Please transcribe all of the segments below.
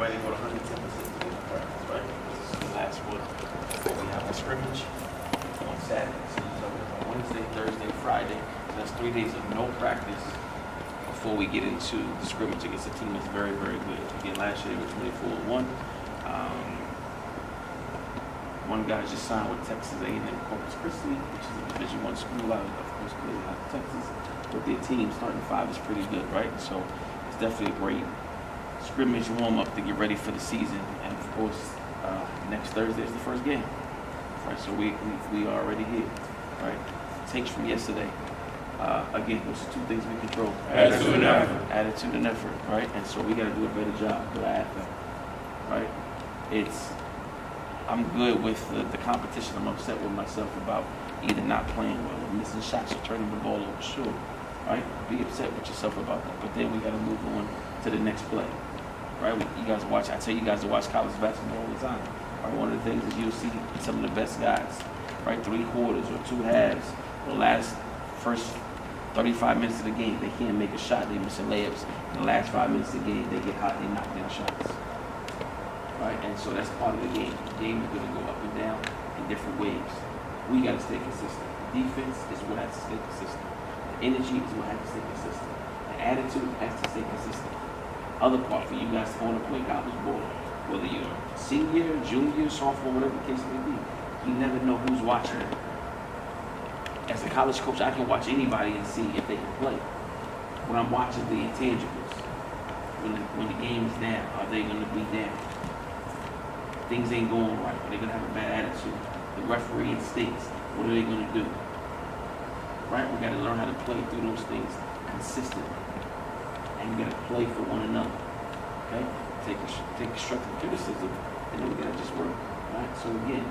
everybody go to 110% to practice, right? This is the last one. We have a scrimmage on Saturday. So Wednesday, Thursday, Friday. So that's 3 days of no practice before we get into the scrimmage against a team that's very, very good. Again, last year they were 24-1. One guy just signed with Texas A&M Corpus Christi, which is a Division I school out of Texas. But their team starting 5 is pretty good, right? So it's definitely a great scrimmage warm-up to get ready for the season. And of course, next Thursday is the first game, right? So we are already here, right? Takes from yesterday. Again, those are 2 things we control. Attitude and effort. Attitude and effort, right? And so we got to do a better job with our effort, right? I'm good with the competition. I'm upset with myself about either not playing well or missing shots or turning the ball over. Sure, right? Be upset with yourself about that. But then we got to move on to the next play, right? You guys watch. I tell you guys to watch college basketball all the time. Right? One of the things is you'll see some of the best guys, right? 3 quarters or 2 halves, the first 35 minutes of the game, they can't make a shot. They're missing layups. In the last 5 minutes of the game, they get hot. They knock down shots. Right? And so that's part of the game. The game is going to go up and down in different waves. We got to stay consistent. Defense is what has to stay consistent. The energy is what has to stay consistent. The attitude has to stay consistent. Other part for you guys to want to play college ball, whether you're senior, junior, sophomore, whatever the case may be, you never know who's watching. As a college coach, I can watch anybody and see if they can play. When I'm watching the intangibles, when the game is down, are they going to be down? Things ain't going right. Are they going to have a bad attitude? The referee in states, what are they going to do? Right? We got to learn how to play through those things consistently. And we got to play for one another. Okay? Take constructive criticism, and then we got to just work. Right? So again,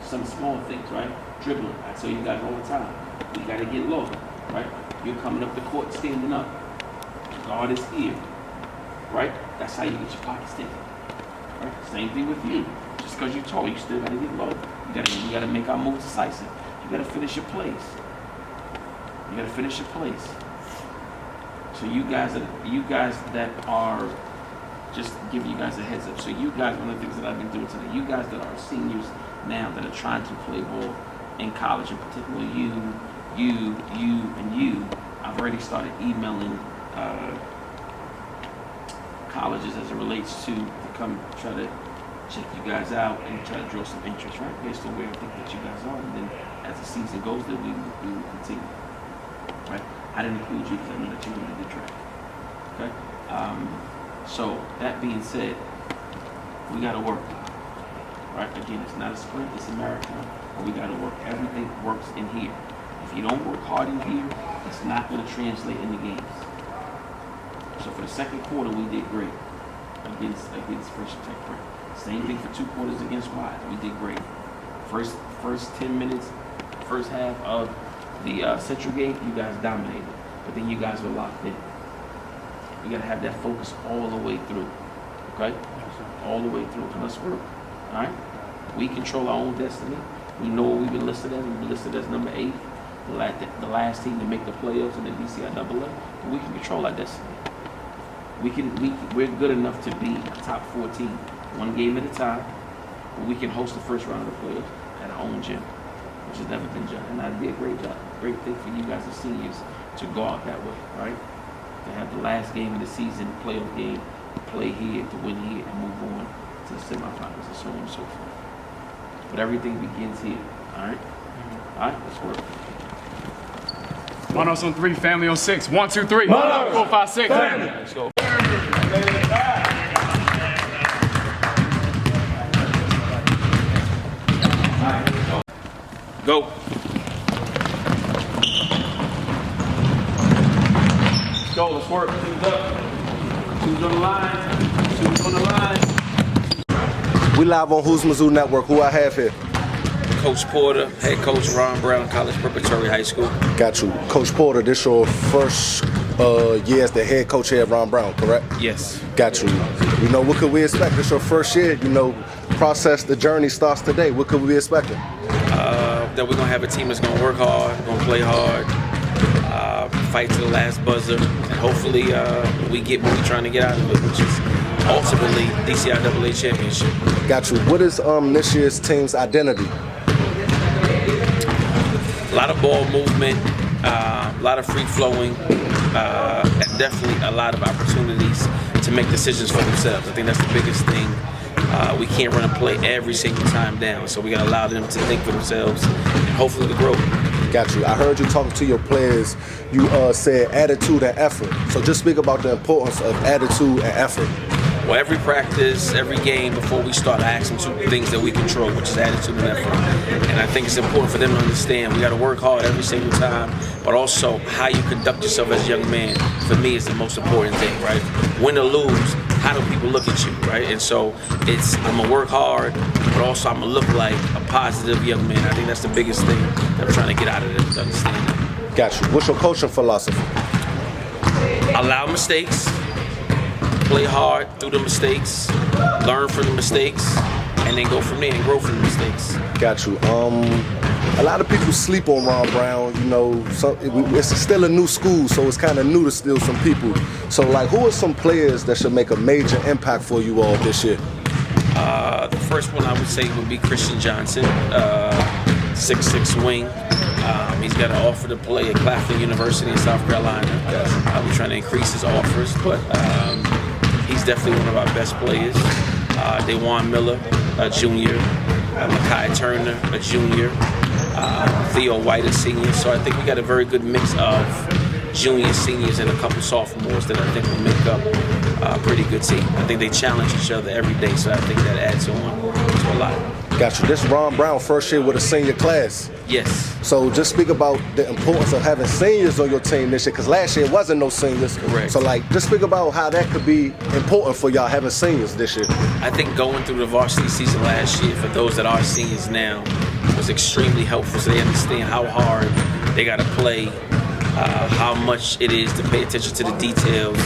some small things, right? Dribbling. I tell you guys all the time, we got to get low. Right? You're coming up the court standing up. Guard is here. Right? That's how you get your pockets taken. Right? Same thing with you. Just because you're tall, you still got to get low. You got to make our moves decisive. You got to finish your plays. You got to finish your plays. So you guys that are, just give you guys a heads up. So you guys, one of the things that I've been doing today, you guys that are seniors now that are trying to play ball in college, in particular you, I've already started emailing colleges as it relates to come try to check you guys out and try to draw some interest, right? Based on where I think that you guys are. And then as the season goes, then we will continue. Right? I didn't include you because I know that you wanted to draft. Okay? So that being said, we gotta work. Right? Again, it's not a sprint, it's a marathon. But we gotta work. Everything works in here. If you don't work hard in here, it's not gonna translate in the games. So for the second quarter, we did great against First Tech. Same thing for 2 quarters against Wise. We did great. First 10 minutes, first half of the Central game, you guys dominated. But then you guys were locked in. You got to have that focus all the way through. Okay? All the way through. So let's work. All right? We control our own destiny. We know what we've been listed as. We've been listed as number 8, the last team to make the playoffs in the DCIAA. But we can control our destiny. We're good enough to be a top 4 team, 1 game at a time. But we can host the first round of the playoffs at our own gym, which has never been done. And that'd be a great job, great thing for you guys as seniors to go out that way, right? To have the last game of the season, playoff game, play here, to win here, and move on to the semifinals and so on and so forth. But everything begins here, all right? All right, let's work. Monos on 3, family on 6. 1, 2, 3. 4, 5, 6. Let's go. Go. Let's go. Let's work. Twos up. Twos on the line. Twos on the line. We live on Houzmazoo Network. Who I have here? Coach Porter, head coach Ron Brown, College Preparatory High School. Got you. Coach Porter, this your first year as the head coach here at Ron Brown, correct? Yes. Got you. You know, what could we expect? This your first year. You know, the journey starts today. What could we be expecting? That we're going to have a team that's going to work hard, going to play hard, fight to the last buzzer, and hopefully we get what we're trying to get out of it, which is ultimately DCIAA championship. Got you. What is this year's team's identity? A lot of ball movement, a lot of free flowing, and definitely a lot of opportunities to make decisions for themselves. I think that's the biggest thing. We can't run a play every single time down, so we got to allow them to think for themselves and hopefully to grow. Got you. I heard you talking to your players. You said attitude and effort. So just speak about the importance of attitude and effort. Well, every practice, every game, before we start, I ask them two things that we control, which is attitude and effort. And I think it's important for them to understand we got to work hard every single time, but also how you conduct yourself as a young man, for me, is the most important thing, right? Win or lose, how do people look at you, right? And so I'm going to work hard, but also I'm going to look like a positive young man. I think that's the biggest thing that I'm trying to get out of them, to understand that. Got you. What's your coaching philosophy? Allow mistakes. Play hard through the mistakes, learn from the mistakes, and then go from there and grow from the mistakes. Got you. A lot of people sleep on Ron Brown. You know, it's still a new school, so it's kind of new to still some people. So, like, who are some players that should make a major impact for you all this year? The first one I would say would be Christian Johnson, 6'6" wing. He's got an offer to play at Claflin University in South Carolina. We're trying to increase his offers, but he's definitely one of our best players. DeJuan Miller, a junior. Makai Turner, a junior. Theo White, a senior. So I think we got a very good mix of juniors, seniors, and a couple sophomores that I think will make up a pretty good team. I think they challenge each other every day, so I think that adds on to a lot. Got you. This Ron Brown first year with a senior class. Yes. So just speak about the importance of having seniors on your team this year, because last year wasn't no seniors. Correct. So like, just speak about how that could be important for y'all having seniors this year. I think going through the varsity season last year, for those that are seniors now, was extremely helpful, so they understand how hard they got to play, how much it is to pay attention to the details.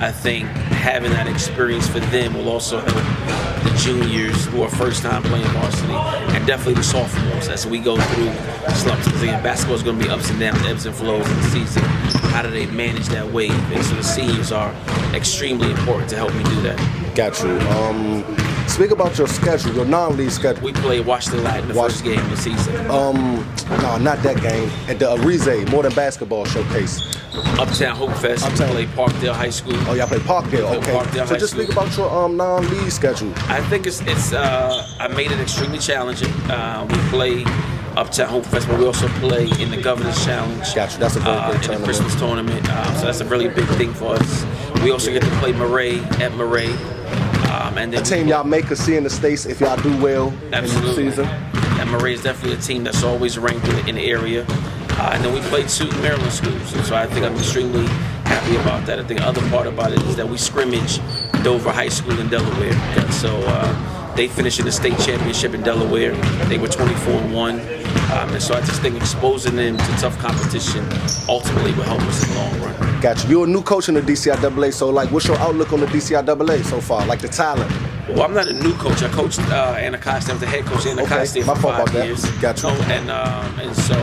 I think having that experience for them will also help the juniors who are first time playing varsity, and definitely the sophomores as we go through slumps. Because again, basketball is going to be ups and downs, ebbs and flows in the season. How do they manage that wave? And so the seniors are extremely important to help me do that. Got you. Speak about your schedule, your non-league schedule. We played Washington Light in the first game of the season. No, not that game. At the Arize More Than Basketball Showcase. Uptown Hope Fest. We played Parkdale High School. Oh, y'all play Parkdale. Okay. Parkdale so just speak about your non-league schedule. I think it's I made it extremely challenging. We play Uptown Hope Fest, but we also play in the Governor's Challenge. Gotcha. That's a very big tournament. In the Christmas tournament. So that's a really big thing for us. We also get to play Murray at Murray. And then a team y'all make us see in the States if y'all do well absolutely. In the season. And Murray is definitely a team that's always ranked in the area. And then we played 2 Maryland schools. And so I think I'm extremely happy about that. I think the other part about it is that we scrimmage Dover High School in Delaware. And so they finished in the state championship in Delaware. They were 24-1. And so I just think exposing them to tough competition ultimately will help us in the long run. Gotcha. You're a new coach in the DCIAA, so like, what's your outlook on the DCIAA so far? Like the talent? Well, I'm not a new coach. I coached Anacostia. I was the head coach at Anacostia for 5 years. Gotcha. And so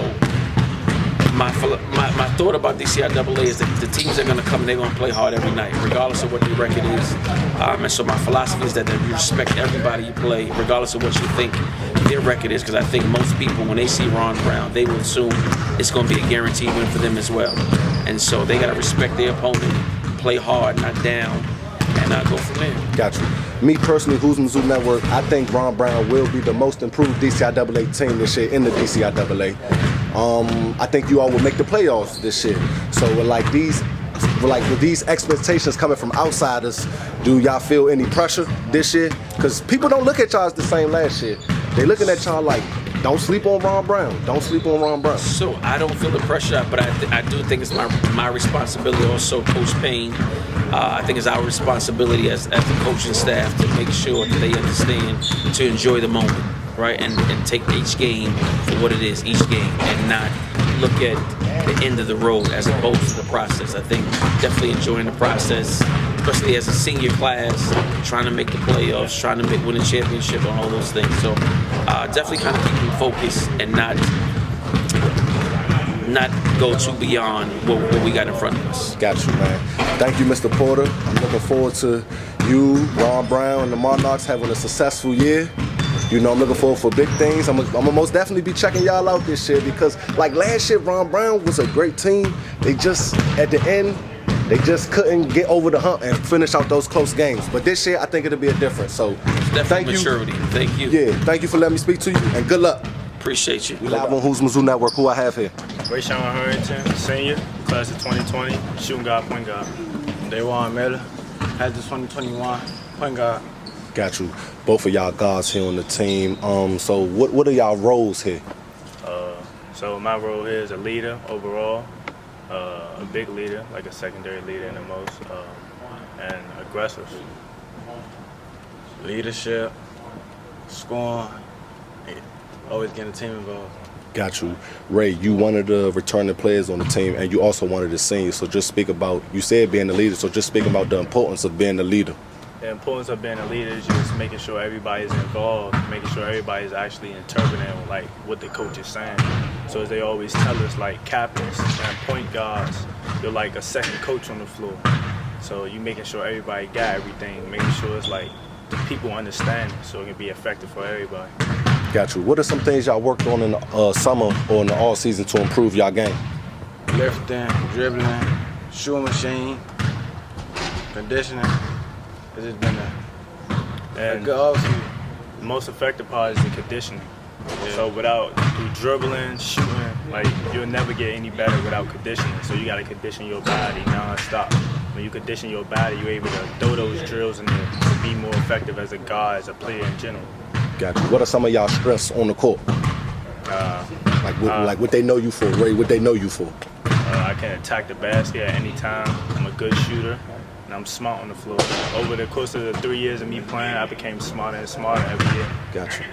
my thought about DCIAA is that the teams that are going to come, they're going to play hard every night, regardless of what your record is. And so my philosophy is that you respect everybody you play, regardless of what you think their record is, because I think most people, when they see Ron Brown, they will assume it's going to be a guaranteed win for them as well. And so they got to respect their opponent, play hard, not down, and go from there. Gotcha. Me personally, Houzmazoo Network, I think Ron Brown will be the most improved DCIAA team this year in the DCIAA. I think you all will make the playoffs this year. So with these expectations coming from outsiders, do y'all feel any pressure this year? Because people don't look at y'all as the same last year. They looking at y'all like, don't sleep on Ron Brown. Don't sleep on Ron Brown. So I don't feel the pressure, but I do think it's my responsibility. Also, Coach Payne, I think it's our responsibility as the coaching staff to make sure that they understand to enjoy the moment, right? And take each game for what it is, each game, and not look at the end of the road as opposed to the process. I think definitely enjoying the process, especially as a senior class, trying to make the playoffs, trying to win a championship, and all those things. So definitely kind of keeping focused and not go too beyond what we got in front of us. Got you, man. Thank you, Mr. Porter. I'm looking forward to you, Ron Brown, and the Monarchs having a successful year. You know, I'm looking forward for big things. I'm gonna most definitely be checking y'all out this year because, like last year, Ron Brown was a great team. They just, at the end, they just couldn't get over the hump and finish out those close games. But this year, I think it'll be a difference. So, thank you. Maturity. Thank you. Yeah, thank you for letting me speak to you, and good luck. Appreciate you. We live on Houzmazoo Network. Who I have here? Rayshawn Harrington, senior, class of 2020, shooting guard, point guard. Daywan Miller, class of 2021, point guard. Got you. Both of y'all guards here on the team. So what are y'all roles here? So my role here is a leader overall, a big leader, like a secondary leader in the most, and aggressive. Leadership, scoring, always getting the team involved. Got you. Ray, you one of the returning players on the team, and you also one of the seniors. So just speak about, you said being the leader, so just speak about the importance of being the leader. The importance of being a leader is just making sure everybody's involved, making sure everybody's actually interpreting like what the coach is saying. So as they always tell us, like captains and point guards, you're like a second coach on the floor. So you making sure everybody got everything, making sure it's like the people understand it so it can be effective for everybody. Got you. What are some things y'all worked on in the summer or in the all season to improve y'all game? Lifting, dribbling, shooting machine, conditioning. It's just been a good offseason. The most effective part is the conditioning. Yeah. So without dribbling, shooting, like you'll never get any better without conditioning. So you gotta condition your body non-stop. When you condition your body, you're able to throw those drills in there to be more effective as a guard, as a player in general. Got you. What are some of y'all strengths on the court? Like what they know you for, Ray, what they know you for? I can attack the basket at any time. I'm a good shooter, and I'm smart on the floor. Over the course of the 3 years of me playing, I became smarter and smarter every year. Got you.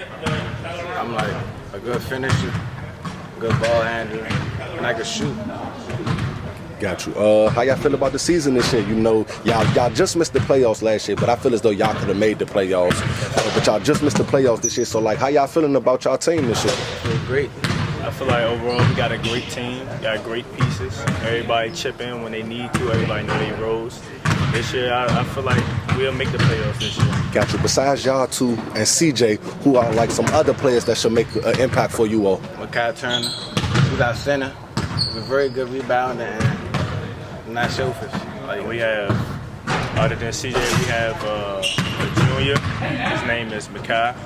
I'm like a good finisher, good ball handler, and I can shoot. Got you. How y'all feel about the season this year? You know, y'all just missed the playoffs last year, but I feel as though y'all could have made the playoffs. But y'all just missed the playoffs this year. So, like, how y'all feeling about y'all team this year? I feel great. I feel like overall we got a great team, got great pieces. Everybody chip in when they need to. Everybody know their roles. This year, I feel like we'll make the playoffs this year. Got you. Besides y'all two and CJ, who are like some other players that should make an impact for you all? Makai Turner, who's our center, he's a very good rebounder and not selfish. Like we have, other than CJ, we have a junior. His name is Makai.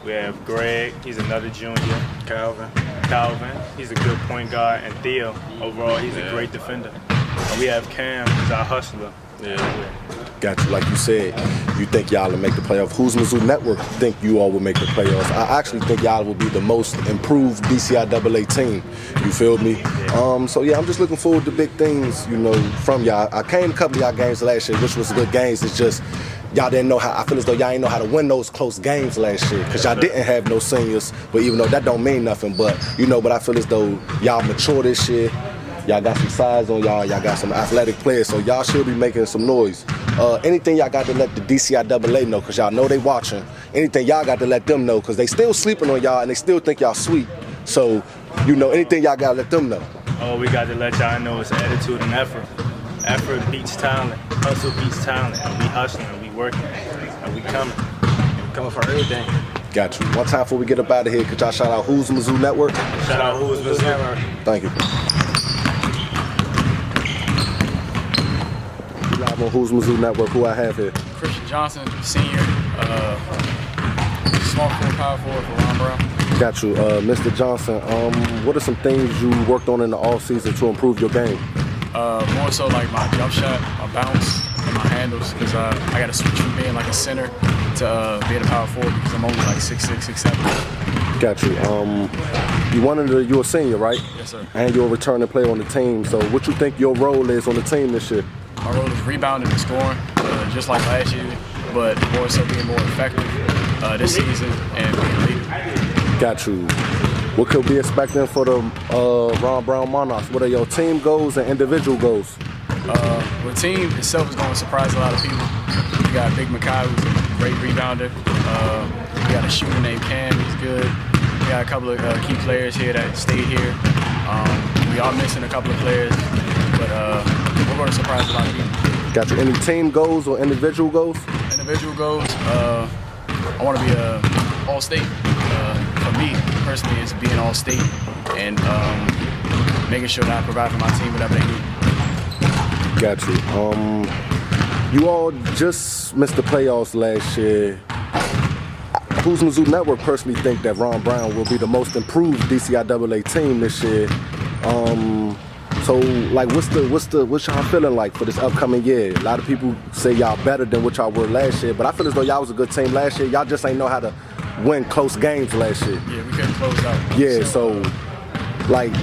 We have Greg. He's another junior. Calvin, he's a good point guard, and Theo, overall, he's a great defender. And we have Cam, he's our hustler. Yeah. Got you. Like you said, you think y'all will make the playoffs. Houzmazoo Network think you all will make the playoffs. I actually think y'all will be the most improved DCIAA team. You feel me? Yeah. So yeah, I'm just looking forward to big things, you know, from y'all. I came a couple of y'all games last year, which was good games. It's just y'all didn't know how. I feel as though y'all didn't know how to win those close games last year because y'all didn't have no seniors. But even though that don't mean nothing, but you know, but I feel as though y'all mature this year. Y'all got some size on y'all got some athletic players, so y'all should be making some noise. Anything y'all got to let the DCIAA know, because y'all know they watching. Anything y'all got to let them know, because they still sleeping on y'all and they still think y'all sweet. So, you know, anything y'all got to let them know. Oh, we got to let y'all know it's attitude and effort. Effort beats talent. Hustle beats talent. And we hustling and we working and we coming. We're coming for everything. Got you. One time before we get up out of here, could y'all shout out Houzmazoo Network? Shout out Houzmazoo Network. Thank you. Live on Houzmazoo Network. Who I have here? Christian Johnson, senior, small forward, power forward for Ron Brown. Got you. Mr. Johnson, what are some things you worked on in the off season to improve your game? More so like my jump shot, my bounce, and my handles, because I got to switch from being like a center to being a power forward because I'm only like 6'6", 6'7". Got you. You're a senior, right? Yes, sir. And you're a returning player on the team. So what you think your role is on the team this year? My role is rebounding and scoring, just like last year, but more so being more effective this season and being a leader. Got you. What could we expecting for the Ron Brown Monarchs? What are your team goals and individual goals? The team itself is going to surprise a lot of people. We got Big Makai, who's a great rebounder. We got a shooter named Cam, he's good. We got a couple of key players here that stayed here. We We are missing a couple of players, but we're going to surprise a lot of people. Got you. Any team goals or individual goals? Individual goals, I want to be all-state. For me, personally, it's being all-state and making sure that I provide for my team whatever they need. Got you. You all just missed the playoffs last year. Houzmazoo Network personally think that Ron Brown will be the most improved DCIAA team this year. So, like, what's y'all feeling like for this upcoming year? A lot of people say y'all better than what y'all were last year, but I feel as though y'all was a good team last year. Y'all just ain't know how to win close games last year. Yeah, we couldn't close out. Yeah, so like,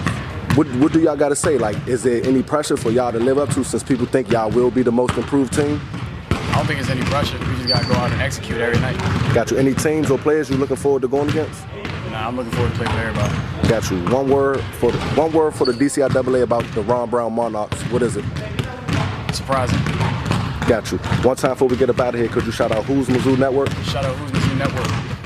what do y'all got to say? Like, is there any pressure for y'all to live up to since people think y'all will be the most improved team? I don't think it's any pressure. We just got to go out and execute every night. Got you. Any teams or players you looking forward to going against? Nah, I'm looking forward to playing with everybody. Got you. One word for the DCIAA about the Ron Brown Monarchs. What is it? Surprising. Got you. One time before we get up out of here, could you shout out Houzmazoo Network? Shout out Houzmazoo Network.